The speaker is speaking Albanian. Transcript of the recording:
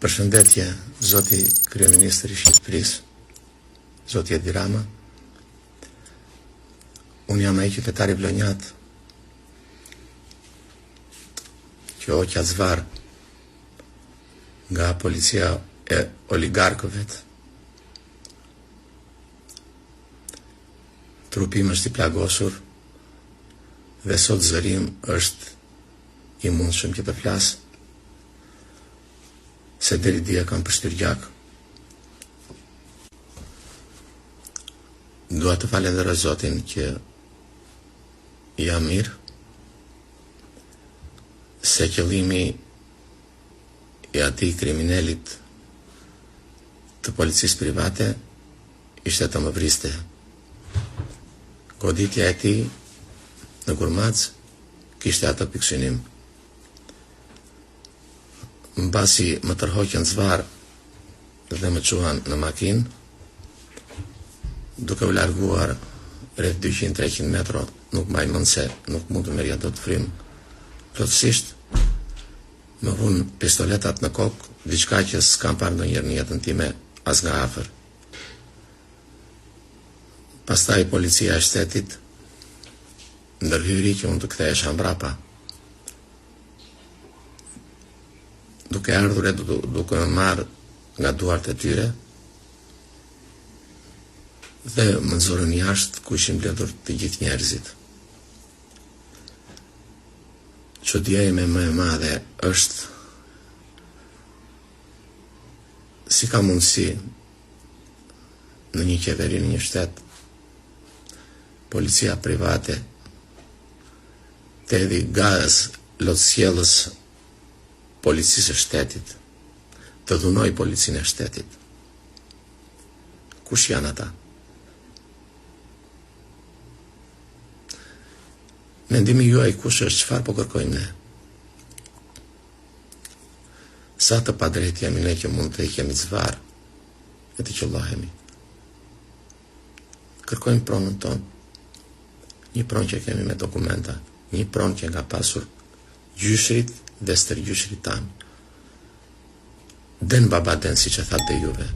Përshëndetje, Zoti Kryeministri i Shqipërisë, Zoti Edi Rama. Unë jam ai qytetari vlonjat që oqa zvar nga policia e oligarkëve. Trupi im është i plagosur dhe sot zërim është i mundshëm që të flas, se deri dia kam përshtyr gjak. Dua të falenderoj Zotin që jam mirë, se qëllimi i atij kriminalit të policisë private ishte të më vriste. Goditja e tij në Gurmaz kishte atë pikësynim. Mbasi më tërhoqën zvar dhe më çuan në makinë, duke u larguar rreth 200-300 metra, nuk mbaj mend se nuk mund të merrja dot frym plotësisht, më vun pistoletat në kokë, diçka që s'kam parë ndonjëherë në jetën time as nga afër. Pastaj policia e shtetit ndërhyri që unë të kthehesha mbrapa, duke ardhur e duke më marrë nga duart e tyre dhe më nxorën jashtë ku ishin mbledhur të gjithë njerëzit. Çudia ime më e madhe është si ka mundësi në një qeveri, në një shtet, policia private të hedhë gaz lotësjellës policisë e shtetit, të dhunoj policinë e shtetit. Kush janë ata? Mendimi juaj kush është, çfarë po kërkojmë ne? Sa të padrejtë jemi ne që mund të kemi zvar e të qellohemi. Kërkojmë pronën tonë, një pronë që kemi me dokumenta, një pronë që nga pasur gjyshrit dhe stërgjyshrit tanë. Den baba den, si që thatë dhe juve.